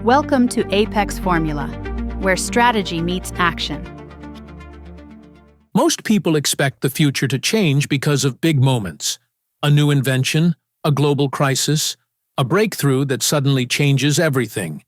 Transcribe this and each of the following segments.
Welcome to Apex Formula, where strategy meets action. Most people expect the future to change because of big moments. A new invention, a global crisis, a breakthrough that suddenly changes everything.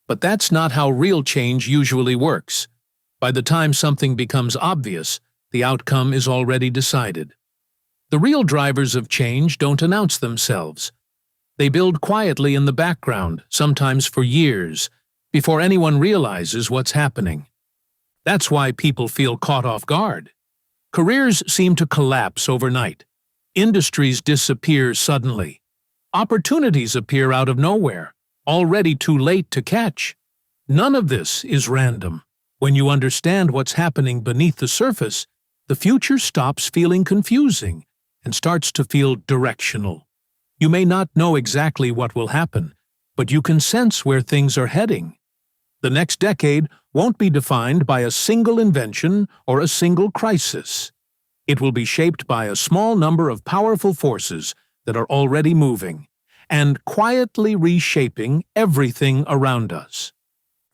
But that's not how real change usually works. By the time something becomes obvious, the outcome is already decided. The real drivers of change don't announce themselves. They build quietly in the background, sometimes for years, before anyone realizes what's happening. That's why people feel caught off guard. Careers seem to collapse overnight. Industries disappear suddenly. Opportunities appear out of nowhere, already too late to catch. None of this is random. When you understand what's happening beneath the surface, the future stops feeling confusing and starts to feel directional. You may not know exactly what will happen, but you can sense where things are heading. The next decade won't be defined by a single invention or a single crisis. It will be shaped by a small number of powerful forces that are already moving and quietly reshaping everything around us.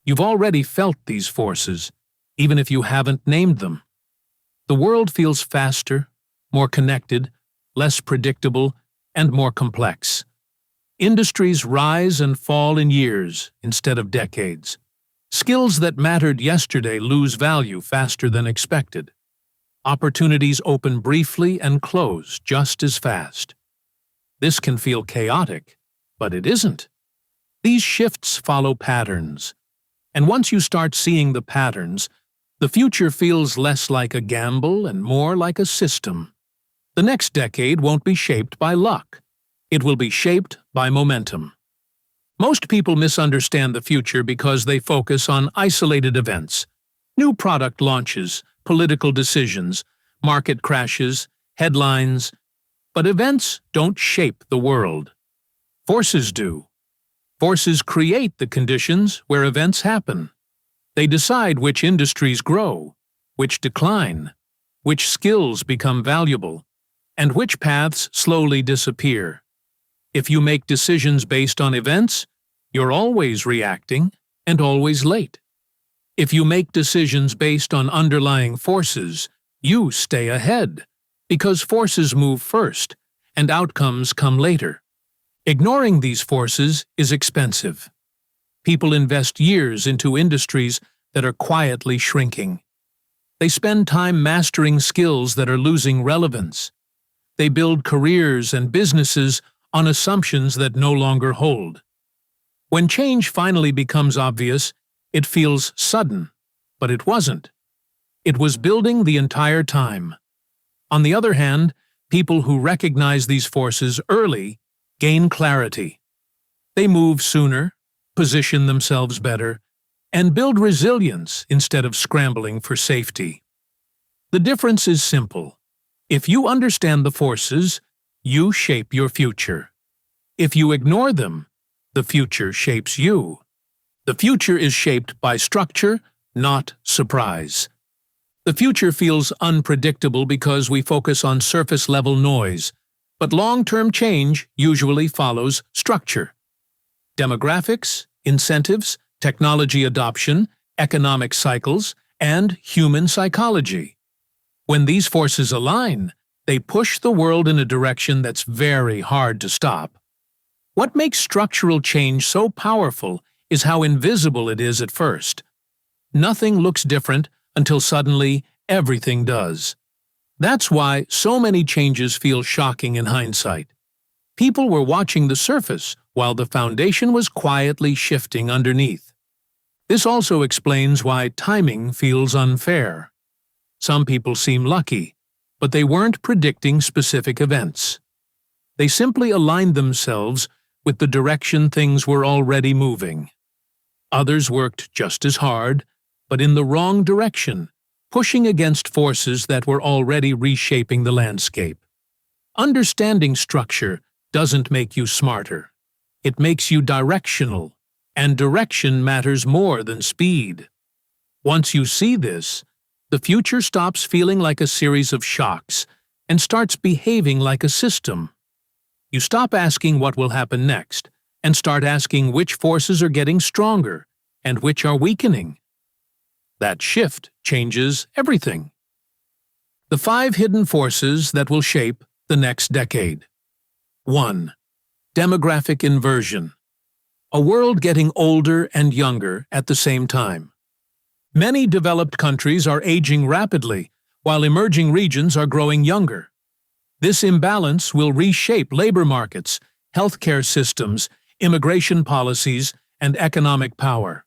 You've already felt these forces, even if you haven't named them. The world feels faster, more connected, less predictable, and more complex. Industries rise and fall in years instead of decades. Skills that mattered yesterday lose value faster than expected. Opportunities open briefly and close just as fast. This can feel chaotic, but it isn't. These shifts follow patterns. And once you start seeing the patterns, the future feels less like a gamble and more like a system. The next decade won't be shaped by luck. It will be shaped by momentum. Most people misunderstand the future because they focus on isolated events. New product launches, political decisions, market crashes, headlines. But events don't shape the world. Forces do. Forces create the conditions where events happen. They decide which industries grow, which decline, which skills become valuable, and which paths slowly disappear. If you make decisions based on events, you're always reacting and always late. If you make decisions based on underlying forces, you stay ahead, because forces move first and outcomes come later. Ignoring these forces is expensive. People invest years into industries that are quietly shrinking. They spend time mastering skills that are losing relevance. They build careers and businesses on assumptions that no longer hold. When change finally becomes obvious, it feels sudden, but it wasn't. It was building the entire time. On the other hand, people who recognize these forces early gain clarity. They move sooner, position themselves better, and build resilience instead of scrambling for safety. The difference is simple. If you understand the forces, you shape your future. If you ignore them, the future shapes you. The future is shaped by structure, not surprise. The future feels unpredictable because we focus on surface-level noise, but long-term change usually follows structure. Demographics, incentives, technology adoption, economic cycles, and human psychology. When these forces align, they push the world in a direction that's very hard to stop. What makes structural change so powerful is how invisible it is at first. Nothing looks different until suddenly everything does. That's why so many changes feel shocking in hindsight. People were watching the surface while the foundation was quietly shifting underneath. This also explains why timing feels unfair. Some people seem lucky, but they weren't predicting specific events. They simply aligned themselves with the direction things were already moving. Others worked just as hard, but in the wrong direction, pushing against forces that were already reshaping the landscape. Understanding structure doesn't make you smarter. It makes you directional, and direction matters more than speed. Once you see this, the future stops feeling like a series of shocks and starts behaving like a system. You stop asking what will happen next and start asking which forces are getting stronger and which are weakening. That shift changes everything. The 5 hidden forces that will shape the next decade. 1. Demographic inversion. A world getting older and younger at the same time. Many developed countries are aging rapidly, while emerging regions are growing younger. This imbalance will reshape labor markets, healthcare systems, immigration policies, and economic power.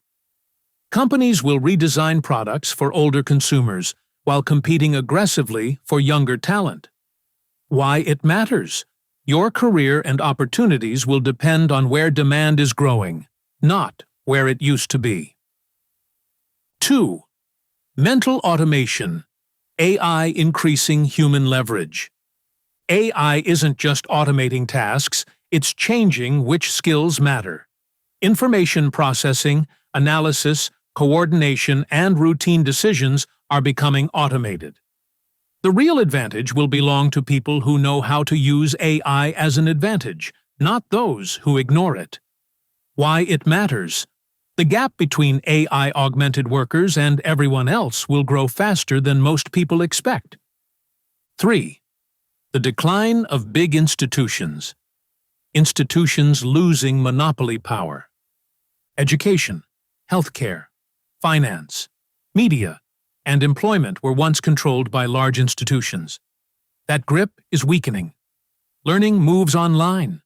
Companies will redesign products for older consumers while competing aggressively for younger talent. Why it matters? Your career and opportunities will depend on where demand is growing, not where it used to be. 2. Mental automation. AI increasing human leverage. AI isn't just automating tasks, it's changing which skills matter. Information processing, analysis, coordination, and routine decisions are becoming automated. The real advantage will belong to people who know how to use AI as an advantage, not those who ignore it. Why it matters? The gap between AI-augmented workers and everyone else will grow faster than most people expect. 3. The decline of big institutions. Institutions losing monopoly power. Education, healthcare, finance, media, and employment were once controlled by large institutions. That grip is weakening. Learning moves online.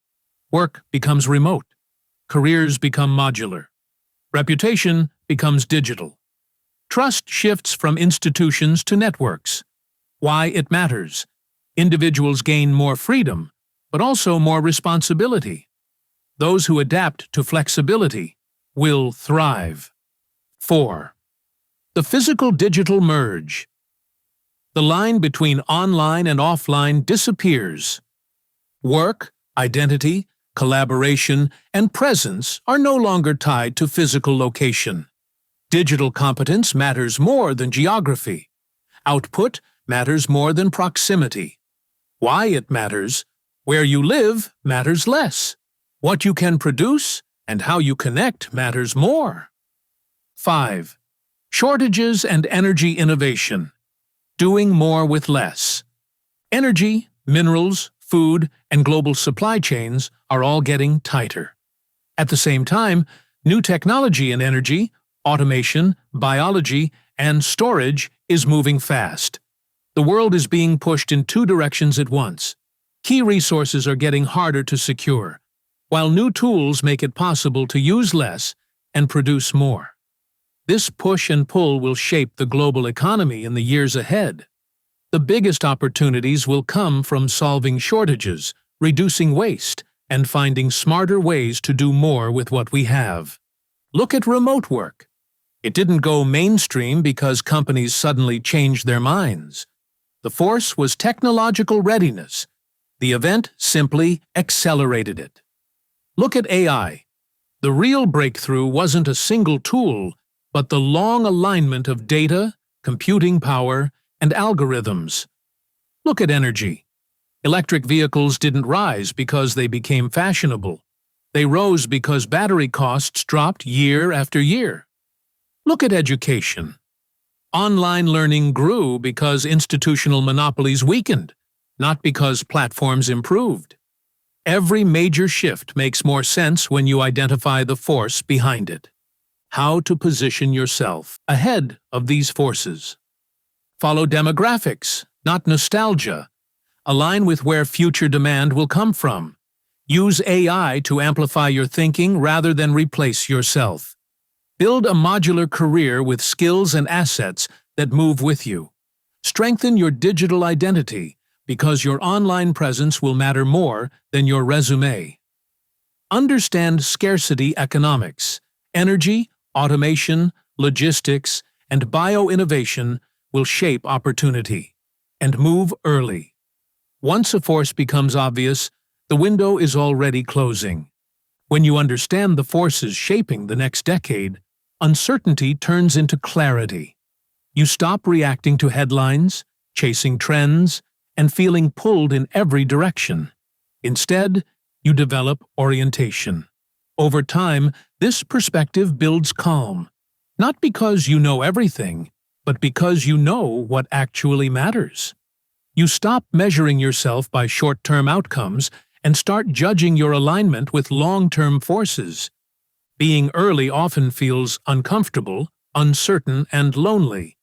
Work becomes remote. Careers become modular. Reputation becomes digital. Trust shifts from institutions to networks. Why it matters? Individuals gain more freedom, but also more responsibility. Those who adapt to flexibility will thrive. 4. The physical-digital merge. The line between online and offline disappears. Work, identity, collaboration, and presence are no longer tied to physical location. Digital competence matters more than geography. Output matters more than proximity. Why it matters? Where you live matters less. What you can produce and how you connect matters more. 5. Shortages and energy innovation. Doing more with less. Energy, minerals, food, and global supply chains are all getting tighter. At the same time, new technology in energy, automation, biology, and storage is moving fast. The world is being pushed in 2 directions at once. Key resources are getting harder to secure, while new tools make it possible to use less and produce more. This push and pull will shape the global economy in the years ahead. The biggest opportunities will come from solving shortages, reducing waste, and finding smarter ways to do more with what we have. Look at remote work. It didn't go mainstream because companies suddenly changed their minds. The force was technological readiness. The event simply accelerated it. Look at AI. The real breakthrough wasn't a single tool, but the long alignment of data, computing power, and algorithms. Look at energy. Electric vehicles didn't rise because they became fashionable. They rose because battery costs dropped year after year. Look at education. Online learning grew because institutional monopolies weakened, not because platforms improved. Every major shift makes more sense when you identify the force behind it. How to position yourself ahead of these forces. Follow demographics, not nostalgia. Align with where future demand will come from. Use AI to amplify your thinking rather than replace yourself. Build a modular career with skills and assets that move with you. Strengthen your digital identity because your online presence will matter more than your resume. Understand scarcity economics. Energy, automation, logistics, and bioinnovation will shape opportunity. And move early. Once a force becomes obvious, the window is already closing. When you understand the forces shaping the next decade, uncertainty turns into clarity. You stop reacting to headlines, chasing trends, and feeling pulled in every direction. Instead, you develop orientation. Over time, this perspective builds calm, not because you know everything, but because you know what actually matters. You stop measuring yourself by short-term outcomes and start judging your alignment with long-term forces. Being early often feels uncomfortable, uncertain, and lonely,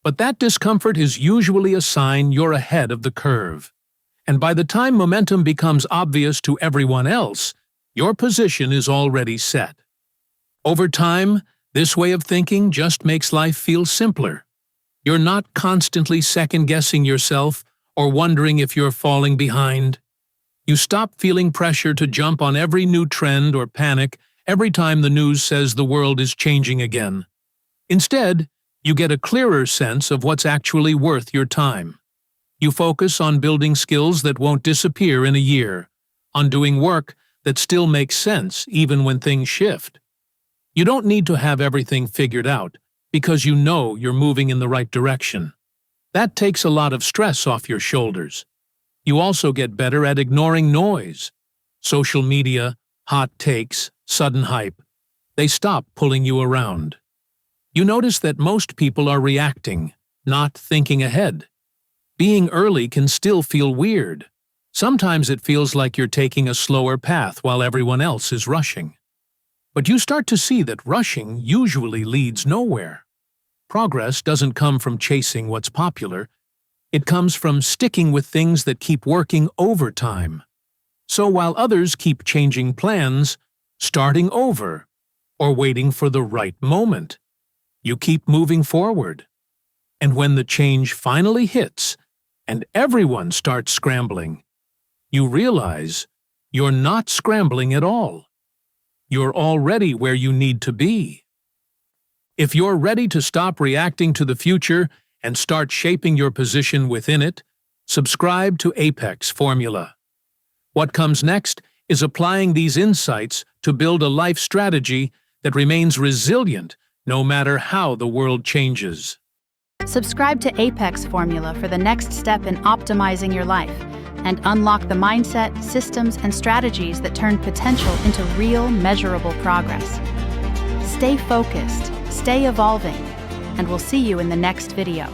but that discomfort is usually a sign you're ahead of the curve. And by the time momentum becomes obvious to everyone else, your position is already set. Over time, this way of thinking just makes life feel simpler. You're not constantly second-guessing yourself or wondering if you're falling behind. You stop feeling pressure to jump on every new trend or panic every time the news says the world is changing again. Instead, you get a clearer sense of what's actually worth your time. You focus on building skills that won't disappear in a year, on doing work that still makes sense even when things shift. You don't need to have everything figured out, because you know you're moving in the right direction. That takes a lot of stress off your shoulders. You also get better at ignoring noise. Social media, hot takes, sudden hype. They stop pulling you around. You notice that most people are reacting, not thinking ahead. Being early can still feel weird. Sometimes it feels like you're taking a slower path while everyone else is rushing. But you start to see that rushing usually leads nowhere. Progress doesn't come from chasing what's popular. It comes from sticking with things that keep working over time. So while others keep changing plans, starting over, or waiting for the right moment, you keep moving forward. And when the change finally hits, and everyone starts scrambling, you realize you're not scrambling at all. You're already where you need to be. If you're ready to stop reacting to the future and start shaping your position within it, subscribe to Apex Formula. What comes next is applying these insights to build a life strategy that remains resilient no matter how the world changes. Subscribe to Apex Formula for the next step in optimizing your life and unlock the mindset, systems, and strategies that turn potential into real, measurable progress. Stay focused, stay evolving, and we'll see you in the next video.